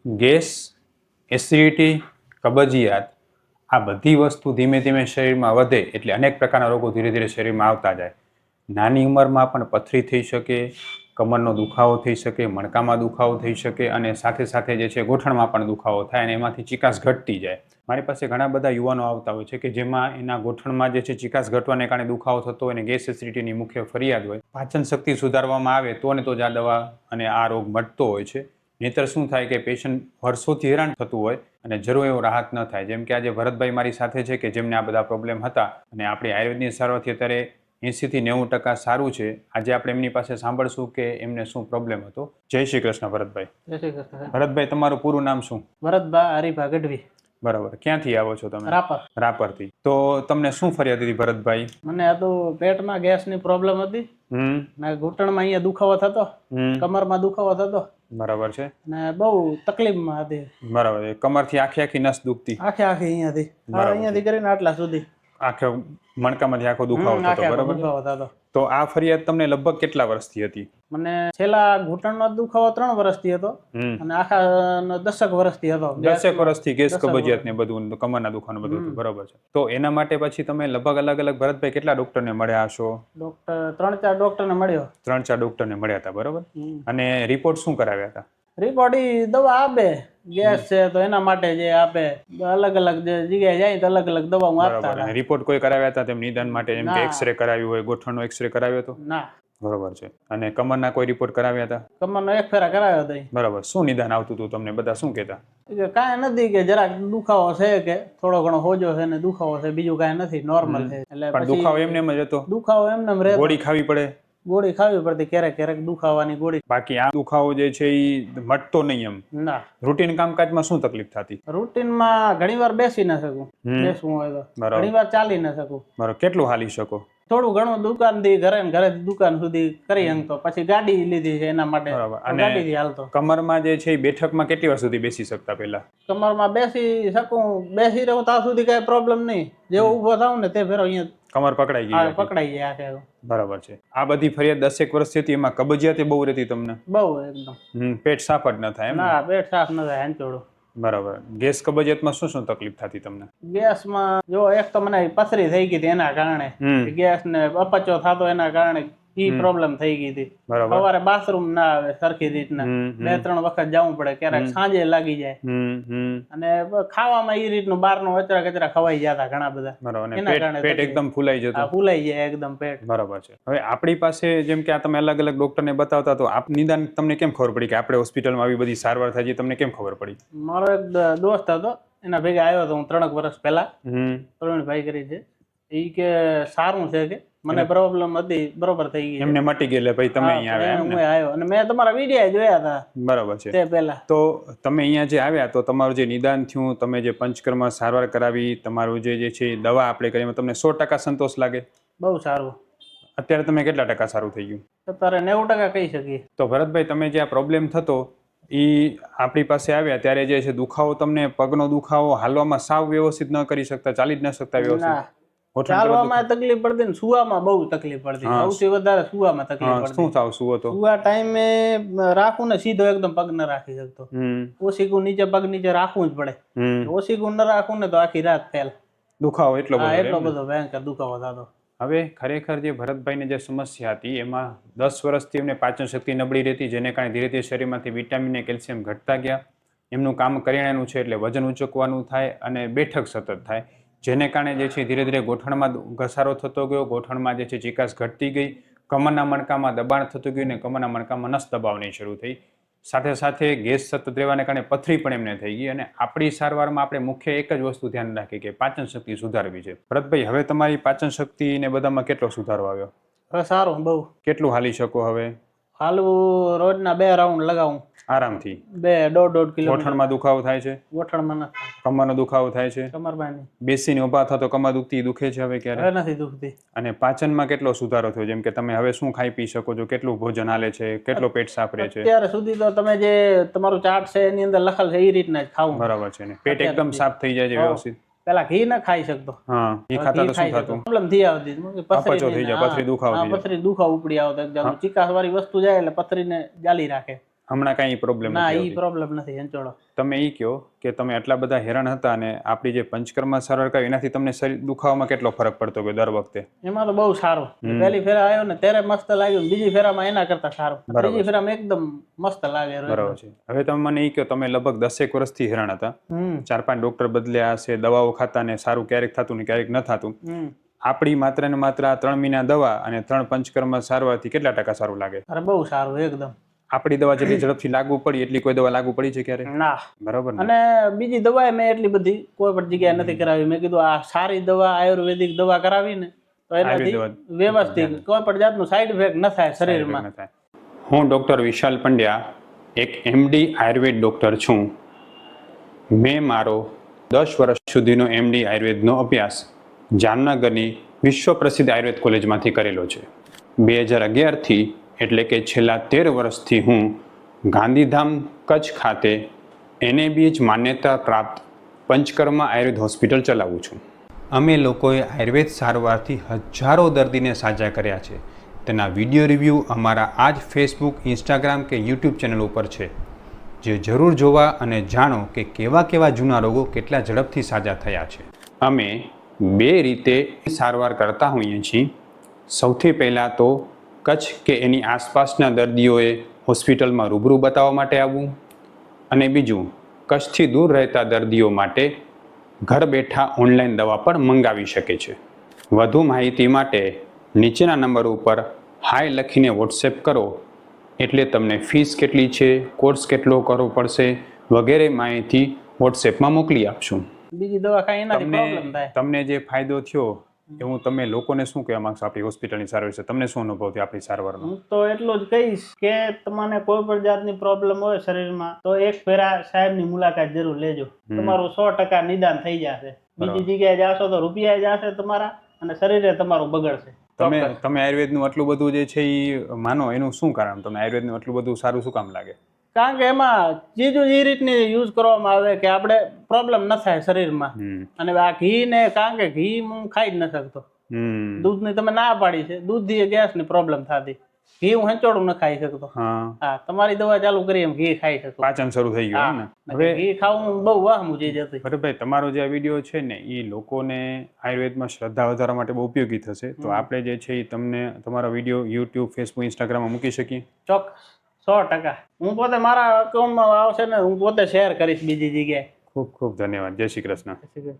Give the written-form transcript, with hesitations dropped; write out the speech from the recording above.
Gas, acidity, કબજિયાત આ બધી વસ્તુ ધીમે ધીમે શરીરમાં વધે એટલે અનેક પ્રકારના રોગો ધીરે ધીરે શરીરમાં આવતા જાય. નાની ઉંમરમાં પણ પથરી થઈ શકે, કમરનો દુખાવો થઈ શકે, મણકામાં દુખાવો થઈ શકે અને સાથે સાથે જે છે ગોઠણમાં પણ દુખાવો થાય અને એમાંથી ચિકાસ ઘટતી જાય. મારી પાસે ઘણા બધા યુવાનો આવતા હોય છે કે જેમાં એના ગોઠણમાં જે છે ચિકાસ ઘટવાને કારણે દુખાવો થતો હોય અને ગેસ એસિડિટીની મુખ્ય ફરિયાદ હોય. પાચન શક્તિ સુધારવામાં આવે તો ને તો જ આ દવા અને આ રોગ મટતો હોય છે. નહીંતર શું થાય કે પેશન્ટ વર્ષોથી હેરાન થતું હોય અને જરૂર એવો રાહત ન થાય. જેમ કે આજે ભરતભાઈ મારી સાથે છે કે જેમને આ બધા પ્રોબ્લેમ હતા અને આપણી આયુર્વેદની સારવારથી અત્યારે 80-90% સારું છે. આજે આપણે એમની પાસે સાંભળશું કે એમને શું પ્રોબ્લેમ હતો. જય શ્રી કૃષ્ણ ભરતભાઈ. જય શ્રી કૃષ્ણ. ભરતભાઈ, તમારું પૂરું નામ શું? ભરતભા હરિભા ગઢવી. બરાબર. ક્યાંથી આવો છો તમે? રાપર. રાપરથી. તો તમને શું ફરિયાદ હતી ભરતભાઈ? મને આ તો પેટમાં ગેસની પ્રોબ્લેમ હતી ને ઘૂંટણમાં અહીંયા દુખાવો થતો, કમરમાં દુખાવો થતો. બરાબર છે. ને બહુ તકલીફમાં હતી. બરાબર. કમરથી આખી આખી નસ દુખતી? આખે અહીંયાથી કરીને આટલા સુધી આખો મણકામાંથી આખો દુખાવો થતો? બરાબર. દુખાવો થતો. તો આ ફરિયાદ તમને લગભગ કેટલા વર્ષથી હતી? મને છેલ્લા ઘૂંટણનો દુખાવો 3 વર્ષથી હતો અને આખા 10 વર્ષથી હતો. 10 વર્ષથી ગેસ, કબજિયાત ને બધું, કમરના દુખાવાનું બધું હતું. બરાબર છે. તો એના માટે પછી તમે લગભગ અલગ અલગ ભરતભાઈ કેટલા ડોક્ટરને મળ્યા હશો? ડોક્ટર 3-4 ડોક્ટરને મળ્યો. 3-4 ડોક્ટરને મળ્યા હતા. બરાબર. અને રિપોર્ટ શું કરાવ્યા હતા? રિપોર્ટ દવા આપે, ગેસ છે તો એના માટે જે આપે, અલગ અલગ જગ્યાએ જાય તો અલગ અલગ દવા આપતા હતા. રિપોર્ટ કોઈ કરાવ્યા હતા તેમ નિદાન માટે? એમ કે એક્સરે કરાવ્યું હોય, ગોઠણનો એક્સરે કરાવ્યો હતો? ના. બરાબર છે. અને કમરના કોઈ રિપોર્ટ કરાવ્યા હતા? કમરનો એક ફેરા કરાવ્યો હતો. બરાબર. શું નિદાન આવતું હતું તમને? બધા શું કહેતા? કાંઈ નથી, કે જરાક દુખાવો છે, કે થોડો ઘણો હોજો છે ને દુખાવો છે, બીજું કાંઈ નથી, નોર્મલ છે. એટલે પણ દુખાવો એમને એમ જ હતો? દુખાવો એમને એમ રહેતો. ગોળી ખાવી પડે? ગોળી ખાવી પડતી ક્યારેક ક્યારેક દુખાવાની ગોળી. બાકી આ દુખાવો જે છે એ મટતો નહીં એમ? ના. રૂટીન કામકાજમાં શું તકલીફ થતી? રૂટીનમાં ઘણીવાર બેસી ન શકું, બેસવું હોય તો. ઘણીવાર ચાલી ન શકું. બરાબર. કેટલું હાલી શકો? થોડું ઘણું દુકાનથી ઘરેથી દુકાન સુધી કરી શકતો. પછી ગાડી લીધી છે એના માટે, ગાડીથી હાલતો. કમરમાં જે છે એ બેઠકમાં કેટલી વાર સુધી બેસી શકતા? પહેલા કમરમાં બેસી શકું, બેસી રહું ત્યાં સુધી કઈ પ્રોબ્લેમ નહીં. જેવો ઉભો થાવ ને તે ફેરો અહીંયા કમર પકડાઈ ગઈ? પકડાઈ જાય આખે. બરાબર છે. આ બધી ફરિયાદ 10 વર્ષથી હતી. એમાં કબજિયાત બહુ રહેતી તમને? બહુ એકદમ. પેટ સાફ જ ન થાય? ના, પેટ સાફ ન થાય, હંચોડું. બરાબર. ગેસ, કબજિયાતમાં શું શું તકલીફ થતી તમને? ગેસમાં જો એક તો મને પથરી થઈ ગઈ હતી એના કારણે, ગેસ ને અપચો થતો એના કારણે ઈ પ્રોબ્લેમ થઈ ગઈ હતી. સવારે બાથરૂમ ના આવે સરખી રીતના, 2-3 વખત જવું પડે, ક્યારેક સાંજે લાગી જાય. અને ખાવામાં ઈ રીતનું બહારનું અચરા કચરા ખવાઈ જતા ઘણા બધા. એના કારણે પેટ એકદમ ફૂલાઈ જતું? ફૂલાઈ જાય એકદમ પેટ. બરાબર છે. હવે આપણી પાસે જેમ કે આ તમે અલગ અલગ ડોક્ટરને બતાવતા, તો આપ નિદાન તમને કેમ ખબર પડી કે આપણે હોસ્પિટલમાં આવી બધી સારવાર થાય છે? તમને કેમ ખબર પડી? મારો એક દોસ્ત હતો, એના ભેગા આવ્યો હતો હું 3 વર્ષ પહેલા. પ્રવીણભાઈ કરી છે, ઈ કે સારું છે, કે મને પ્રોબ્લેમ હતી બરોબર થઈ ગઈ, એમને મટી ગઈ. એટલે ભાઈ તમે અહીંયા આવ્યા? હું આવ્યો અને મેં તમારા વિડીયો જોયા હતા. બરાબર છે. તે પહેલા તો તમે અહીંયા જે આવ્યા તો તમારું જે નિદાન થયું, તમે જે પંચકર્મ સારવાર કરાવી, તમારું જે છે દવા આપણે કરી, તમને 100% સંતોષ લાગે? બહુ સારું. અત્યારે તમે કેટલા ટકા સારું થઈ ગયું? અત્યારે 90% કહી શકીએ. તો ભરતભાઈ, તમે જે આ પ્રોબ્લેમ થતો એ આપણી પાસે આવ્યા ત્યારે જે છે દુખાવો, તમને પગનો દુખાવો, હાલવામાં સાવ વ્યવસ્થિત ન કરી શકતા, ચાલી જ ન શકતા વ્યવસ્થિત? ચાલવામાં તકલીફ પડતી ને સુવામાં બહુ તકલીફ પડતી. સૌથી વધારે સુવામાં તકલીફ પડતી. શું થાવ? સુવો તો સુવા ટાઈમે રાખું ને સીધો એકદમ પગ ન રાખી શકતો. ઓશીકું નીચે, પગ નીચે રાખવું જ પડે. ઓશીકું ન રાખું ને તો આખી રાત ફેલ. દુખાવો એટલો બધો ભયંકર દુખાવો થતો. હવે ખરેખર જે ભરતભાઈને જે સમસ્યા હતી એમાં 10 વર્ષથી એમને પાચન શક્તિ નબળી રહેતી, જેને કારણે ધીરે ધીરે શરીરમાંથી વિટામિન અને કેલ્શિયમ ઘટતા ગયા. એમનું કામ કરિયાણાનું છે એટલે વજન ઉંચકવાનું થાય અને બેઠક સતત થાય, જેને કારણે જે છે ધીરે ધીરે ગોઠણમાં ઘસારો થતો ગયો, ગોઠણમાં જે છે ચિકાસ ઘટતી ગઈ, કમરના મણકામાં દબાણ થતું ગયું અને કમરના મણકામાં નસ દબાવવાની શરૂ થઈ. સાથે સાથે ગેસ સતત રહેવાને કારણે પથરી પણ એમને થઈ ગઈ. અને આપણી સારવારમાં આપણે મુખ્ય એક જ વસ્તુ ધ્યાન રાખી કે પાચન શક્તિ સુધારવી છે. ભરતભાઈ, હવે તમારી પાચન શક્તિ ને બધામાં કેટલો સુધારો આવ્યો? હવે સારું, બહુ. કેટલું હાલી શકો હવે? હાલવું રોજના 2 રાઉન્ડ લગાવું આરામથી. 2.5 કિલો. ગોઠણમાં દુખાવો થાય છે? ગોઠણમાં નથી. કમરનો દુખાવો થાય છે? કમરમાં નહીં. બેસીને ઊભા થતો કમર દુખતી, દુખે છે હવે ક્યારે? હવે નથી દુખતી. અને પાચનમાં કેટલો સુધારો થયો? જેમ કે તમે હવે શું ખાઈ પી શકો છો, કેટલું ભોજન હાલે છે, કેટલો પેટ સાફ રહે છે? અત્યાર સુધી તો તમે જે તમારું ચાર્ટ છે એની અંદર લખેલ છે એ રીતના જ ખાવું. બરાબર છે ને? પેટ એકદમ સાફ થઈ જાય છે વ્યવસ્થિત? પેલા ઘી ન ખાઈ શકતો. ઘી ખાતા તો શું થતું? પ્રોબ્લેમ થઈ આવતી, અપચો થઈ જાય, પથરી દુખાવો થઈ જાય. પથરી દુખાવો ઉપડી આવતો એકદમ. ચિકાસ વાળી વસ્તુ જાય એટલે પથરીને જાલી રાખે. હમણાં કાંઈ પ્રોબ્લેમ ના નથી ઈ પ્રોબ્લેમ નથી હંચોળો. તમે એ કહો કે તમે આટલા બધા હેરાન હતા અને આપણી જે પંચકર્મ સારવાર કરી એનાથી તમને શરીર દુખાવામાં કેટલો ફરક પડતો કે દર વખતે? એમાં તો બહુ સારું. પહેલી ફેરા આવ્યો ને ત્યારે મસ્ત લાગ્યું, બીજી ફેરામાં એના કરતા સારું, ત્રીજી ફેરામાં એકદમ મસ્ત લાગે. બરાબર છે. હવે તમે મને એ કહો, તમે લગભગ 10 વર્ષથી હેરાન હતા, 4-5 ડોક્ટર બદલ્યા હશે, દવાઓ ખાતા ને સારું ક્યારેક થતું ને ક્યારેક ન થતું. આપણી માત્ર ને માત્ર 3 મહિના દવા અને 3 પંચકર્મ સારવારથી કેટલા ટકા સારું લાગે? અરે બહુ સારું એકદમ. આપણી દવા જેટલી ઝડપથી લાગુ પડી એટલી કોઈ દવા લાગુ પડી છે ક્યારે? ના. બરાબર. અને બીજી દવા મેં એટલી બધી કોઈ પણ જગ્યાએ નથી કરાવી. મેં કીધું આ સારી દવા આયુર્વેદિક દવા કરાવી ને તો એનાથી વ્યવસ્થિત કોઈ પણ જાતનું સાઈડ ઇફેક્ટ ન થાય શરીરમાં. હું ડોક્ટર વિશાલ પંડ્યા એક MD આયુર્વેદ ડોક્ટર છું. મેં મારો 10 વર્ષ સુધીનો MD આયુર્વેદનો અભ્યાસ જામનગરની વિશ્વ પ્રસિદ્ધ આયુર્વેદ કોલેજમાંથી કરેલો છે. 2011થી એટલે કે છેલ્લા 13 વર્ષથી હું ગાંધીધામ કચ્છ ખાતે NABH માન્યતા પ્રાપ્ત પંચકર્મ આયુર્વેદ હોસ્પિટલ ચલાવું છું. અમે લોકોએ આયુર્વેદ સારવારથી હજારો દર્દીને સાજા કર્યા છે. તેના વિડીયો રિવ્યૂ અમારા આ જ ફેસબુક, ઇન્સ્ટાગ્રામ કે યુટ્યુબ ચેનલ ઉપર છે, જે જરૂર જોવા અને જાણો કે કેવા કેવા જૂના રોગો કેટલા ઝડપથી સાજા થયા છે. અમે 2 રીતે સારવાર કરતા હોઈએ છીએ. સૌથી પહેલાં તો કચ્છ કે એની આસપાસના દર્દીઓએ હોસ્પિટલમાં રૂબરૂ બતાવવા માટે આવવું, અને બીજું કચ્છથી દૂર રહેતા દર્દીઓ માટે ઘર બેઠા ઓનલાઈન દવા પણ મંગાવી શકે છે. વધુ માહિતી માટે નીચેના નંબર ઉપર હાય લખીને વોટ્સએપ કરો એટલે તમને ફીસ કેટલી છે, કોર્સ કેટલો કરવો પડશે વગેરે માહિતી વોટ્સએપમાં મોકલી આપશું. બીજી દવા ખાઈ એનાથી પ્રોબ્લેમ થાય. તમને જે ફાયદો થયો એવું તમે લોકોને શું કહેવા માંગશો આપણી હોસ્પિટલની સારવાર છે? તમને શું અનુભવ થયો આપણી સારવારનો? હું તો એટલું જ કહીશ કે તમને કોઈ પણ જાતની પ્રોબ્લેમ હોય શરીરમાં તો એક ફેરા સાહેબની મુલાકાત જરૂર લેજો. તમારું 100% નિદાન થઈ જશે. બીજી જગ્યાએ જાશો તો રૂપિયા જશે તમારા અને શરીરે તમારું બગડશે. તમે આયુર્વેદનું આટલું બધું જે છે એ માનો, એનું શું કારણ? તમે આયુર્વેદનું આટલું બધું સારું શું કામ લાગે? કારણ કે એમાં ચીજો એ રીતની યુઝ કરવામાં આવે કે આપણે પ્રોબ્લેમ ન થાય શરીરમાં. અને આ ઘી ને, કારણ કે ઘી હું ખાઈ જ ન શકતો. દૂધની તમે ના પાડી છે, દૂધથી ગેસની પ્રોબ્લેમ થતી. ઘી હું હંચોડું ન ખાઈ શકતો. હા, તમારી દવા ચાલુ કરી એમ ઘી ખાઈ શકું. પાચન શરૂ થઈ ગયું ને? હવે ઘી ખાવું બહુ વહામું ચીજ હતી. બરાબર ભાઈ, તમારો જે આ વિડીયો છે ને એ લોકોને આયુર્વેદમાં શ્રદ્ધા વધારવા માટે બહુ ઉપયોગી થશે. તો આપણે જે છે એ તમને તમારો વિડીયો યુટ્યુબ, ફેસબુક, ઇન્સ્ટાગ્રામમાં મૂકી શકીએ? ચોક્કસ, 100%. હું પોતે મારા અકાઉન્ટમાં આવશે ને હું પોતે શેર કરીશ બીજી જગ્યાએ. ખૂબ ખૂબ ધન્યવાદ. જય શ્રી કૃષ્ણ.